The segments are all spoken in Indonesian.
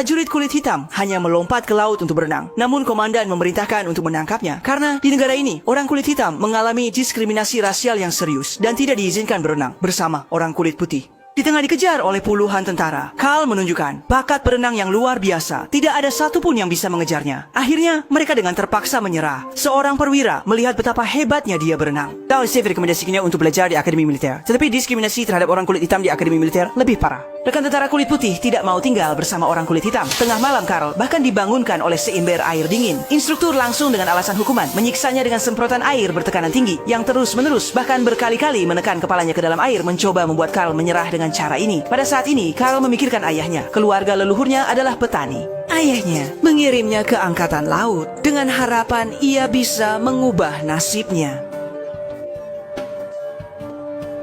prajurit kulit hitam hanya melompat ke laut untuk berenang. Namun komandan memerintahkan untuk menangkapnya karena di negara ini orang kulit hitam mengalami diskriminasi rasial yang serius dan tidak diizinkan berenang bersama orang kulit putih. Di tengah dikejar oleh puluhan tentara, Carl menunjukkan bakat berenang yang luar biasa. Tidak ada satupun yang bisa mengejarnya. Akhirnya, mereka dengan terpaksa menyerah. Seorang perwira melihat betapa hebatnya dia berenang. Carl Steve rekomendasikannya untuk belajar di akademi militer. Tetapi diskriminasi terhadap orang kulit hitam di akademi militer lebih parah. Rekan tentara kulit putih tidak mau tinggal bersama orang kulit hitam. Tengah malam Carl bahkan dibangunkan oleh seember air dingin. Instruktur langsung dengan alasan hukuman menyiksanya dengan semprotan air bertekanan tinggi yang terus-menerus bahkan berkali-kali menekan kepalanya ke dalam air mencoba membuat Carl menyerah dengan cara ini. Pada saat ini Carl memikirkan ayahnya. Keluarga leluhurnya adalah petani. Ayahnya mengirimnya ke angkatan laut dengan harapan ia bisa mengubah nasibnya.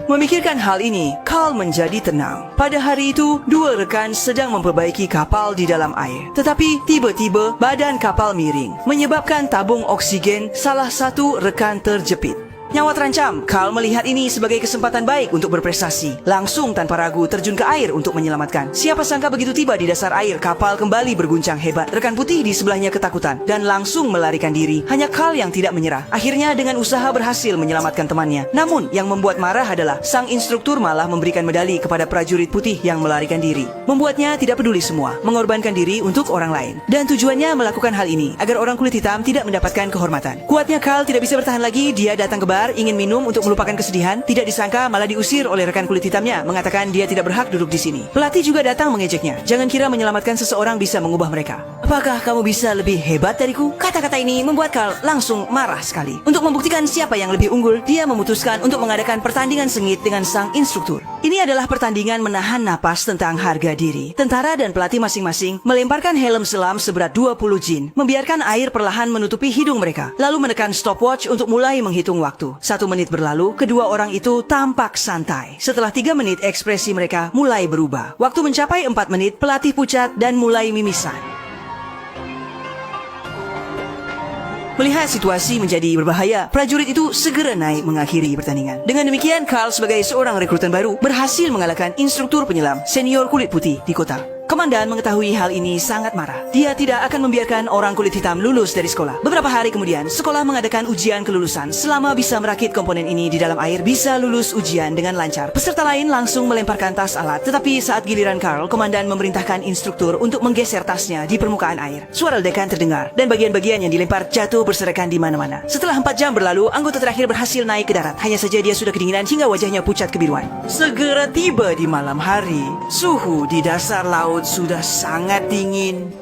Memikirkan hal ini, Carl menjadi tenang. Pada hari itu, dua rekan sedang memperbaiki kapal di dalam air. Tetapi tiba-tiba badan kapal miring, menyebabkan tabung oksigen salah satu rekan terjepit. Nyawa terancam, Carl melihat ini sebagai kesempatan baik untuk berprestasi. Langsung tanpa ragu terjun ke air untuk menyelamatkan. Siapa sangka begitu tiba di dasar air, kapal kembali berguncang hebat. Rekan putih di sebelahnya ketakutan dan langsung melarikan diri. Hanya Carl yang tidak menyerah. Akhirnya dengan usaha berhasil menyelamatkan temannya. Namun yang membuat marah adalah sang instruktur malah memberikan medali kepada prajurit putih yang melarikan diri. Membuatnya tidak peduli semua, mengorbankan diri untuk orang lain. Dan tujuannya melakukan hal ini agar orang kulit hitam tidak mendapatkan kehormatan. Kuatnya Carl tidak bisa bertahan lagi, dia datang ke bar ingin minum untuk melupakan kesedihan. Tidak disangka malah diusir oleh rekan kulit hitamnya, mengatakan dia tidak berhak duduk di sini. Pelatih juga datang mengejeknya. Jangan kira menyelamatkan seseorang bisa mengubah mereka. Apakah kamu bisa lebih hebat dariku? Kata-kata ini membuat Carl langsung marah sekali. Untuk membuktikan siapa yang lebih unggul, dia memutuskan untuk mengadakan pertandingan sengit dengan sang instruktur. Ini adalah pertandingan menahan napas tentang harga diri. Tentara dan pelatih masing-masing melemparkan helm selam seberat 20 jin, membiarkan air perlahan menutupi hidung mereka, lalu menekan stopwatch untuk mulai menghitung waktu. 1 menit berlalu, kedua orang itu tampak santai. Setelah 3 menit, ekspresi mereka mulai berubah. Waktu mencapai 4 menit, pelatih pucat dan mulai mimisan. Melihat situasi menjadi berbahaya, prajurit itu segera naik mengakhiri pertandingan. Dengan demikian, Carl sebagai seorang rekrutan baru berhasil mengalahkan instruktur penyelam senior kulit putih di kota. Komandan mengetahui hal ini sangat marah. Dia tidak akan membiarkan orang kulit hitam lulus dari sekolah. Beberapa hari kemudian, sekolah mengadakan ujian kelulusan. Selama bisa merakit komponen ini di dalam air, bisa lulus ujian dengan lancar. Peserta lain langsung melemparkan tas alat. Tetapi saat giliran Carl, komandan memerintahkan instruktur untuk menggeser tasnya di permukaan air. Suara ledakan terdengar, dan bagian-bagian yang dilempar jatuh berserakan di mana-mana. Setelah 4 jam berlalu, anggota terakhir berhasil naik ke darat. Hanya saja dia sudah kedinginan hingga wajahnya pucat kebiruan. Segera tiba di malam hari. Suhu di dasar laut sudah sangat dingin.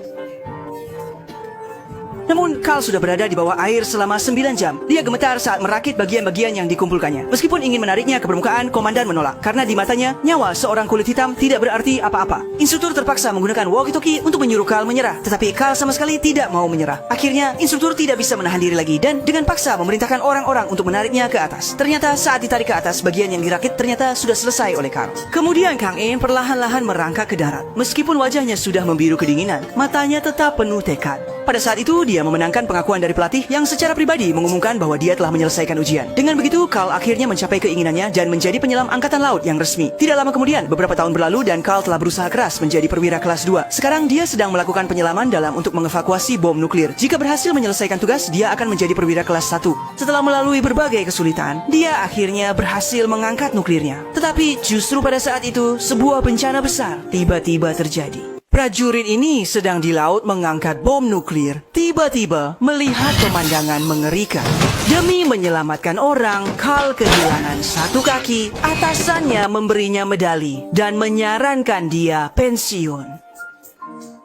Namun, Carl sudah berada di bawah air selama 9 jam. Dia gemetar saat merakit bagian-bagian yang dikumpulkannya. Meskipun ingin menariknya ke permukaan, komandan menolak. Karena di matanya, nyawa seorang kulit hitam tidak berarti apa-apa. Instruktur terpaksa menggunakan walkie-talkie untuk menyuruh Carl menyerah. Tetapi Carl sama sekali tidak mau menyerah. Akhirnya, instruktur tidak bisa menahan diri lagi dan dengan paksa memerintahkan orang-orang untuk menariknya ke atas. Ternyata saat ditarik ke atas, bagian yang dirakit ternyata sudah selesai oleh Carl. Kemudian Kang En perlahan-lahan merangkak ke darat. Meskipun wajahnya sudah membiru kedinginan, matanya tetap penuh tekad. Pada saat itu, dia memenangkan pengakuan dari pelatih yang secara pribadi mengumumkan bahwa dia telah menyelesaikan ujian. Dengan begitu, Carl akhirnya mencapai keinginannya dan menjadi penyelam angkatan laut yang resmi. Tidak lama kemudian, beberapa tahun berlalu dan Carl telah berusaha keras menjadi perwira kelas 2. Sekarang dia sedang melakukan penyelaman dalam untuk mengevakuasi bom nuklir. Jika berhasil menyelesaikan tugas, dia akan menjadi perwira kelas 1. Setelah melalui berbagai kesulitan, dia akhirnya berhasil mengangkat nuklirnya. Tetapi justru pada saat itu, sebuah bencana besar tiba-tiba terjadi. Prajurit ini sedang di laut mengangkat bom nuklir, tiba-tiba melihat pemandangan mengerikan. Demi menyelamatkan orang, Carl kehilangan satu kaki. Atasannya memberinya medali dan menyarankan dia pensiun.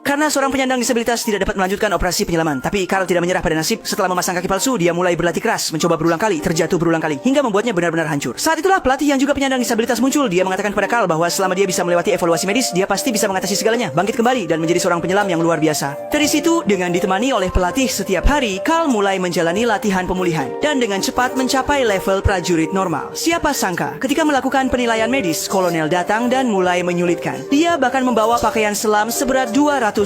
Karena seorang penyandang disabilitas tidak dapat melanjutkan operasi penyelaman. Tapi Carl tidak menyerah pada nasib. Setelah memasang kaki palsu, dia mulai berlatih keras, mencoba berulang kali, terjatuh berulang kali, hingga membuatnya benar-benar hancur. Saat itulah pelatih yang juga penyandang disabilitas muncul. Dia mengatakan kepada Carl bahwa selama dia bisa melewati evaluasi medis, dia pasti bisa mengatasi segalanya, bangkit kembali, dan menjadi seorang penyelam yang luar biasa. Dari situ, dengan ditemani oleh pelatih setiap hari, Carl mulai menjalani latihan pemulihan, dan dengan cepat mencapai level prajurit normal. Siapa sangka, ketika melakukan penilaian medis, kolonel datang dan mulai menyulitkan. Dia bahkan membawa pakaian selam seberat 200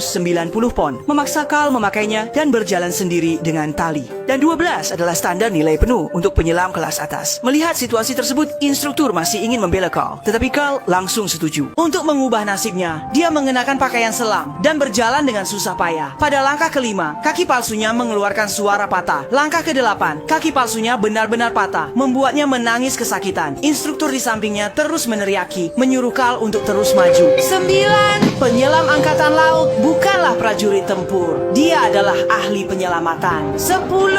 pon, memaksa Carl memakainya dan berjalan sendiri dengan tali. Dan 12 adalah standar nilai penuh untuk penyelam kelas atas. Melihat situasi tersebut, instruktur masih ingin membela Carl, tetapi Carl langsung setuju. Untuk mengubah nasibnya, dia mengenakan pakaian selam dan berjalan dengan susah payah. Pada langkah kelima, kaki palsunya mengeluarkan suara patah. Langkah ke-8, kaki palsunya benar-benar patah, membuatnya menangis kesakitan. Instruktur di sampingnya terus meneriaki, menyuruh Carl untuk terus maju. 9. Penyelam angkatan laut bukanlah prajurit tempur. Dia adalah ahli penyelamatan. 10.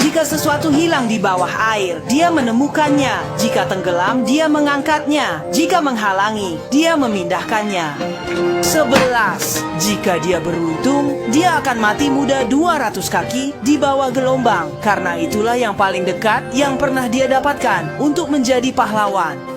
Jika sesuatu hilang di bawah air, dia menemukannya. Jika tenggelam, dia mengangkatnya. Jika menghalangi, dia memindahkannya. 11. Jika dia beruntung, dia akan mati muda 200 kaki di bawah gelombang. Karena itulah yang paling dekat yang pernah dia dapatkan untuk menjadi pahlawan.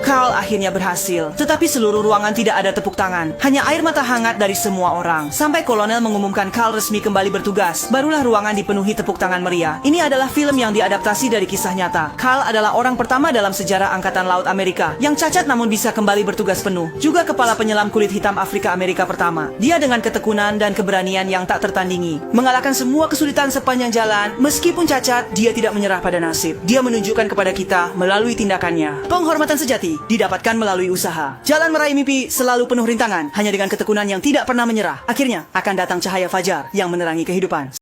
Carl akhirnya berhasil, tetapi seluruh ruangan tidak ada tepuk tangan. Hanya air mata hangat dari semua orang. Sampai kolonel mengumumkan Carl resmi kembali bertugas, barulah ruangan dipenuhi tepuk tangan meriah. Ini adalah film yang diadaptasi dari kisah nyata. Carl adalah orang pertama dalam sejarah Angkatan Laut Amerika yang cacat namun bisa kembali bertugas penuh. Juga kepala penyelam kulit hitam Afrika Amerika pertama. Dia dengan ketekunan dan keberanian yang tak tertandingi mengalahkan semua kesulitan sepanjang jalan. Meskipun cacat, dia tidak menyerah pada nasib. Dia menunjukkan kepada kita melalui tindakannya. Penghormatan sejati didapatkan melalui usaha. Jalan meraih mimpi selalu penuh rintangan. Hanya dengan ketekunan yang tidak pernah menyerah, akhirnya akan datang cahaya fajar yang menerangi kehidupan.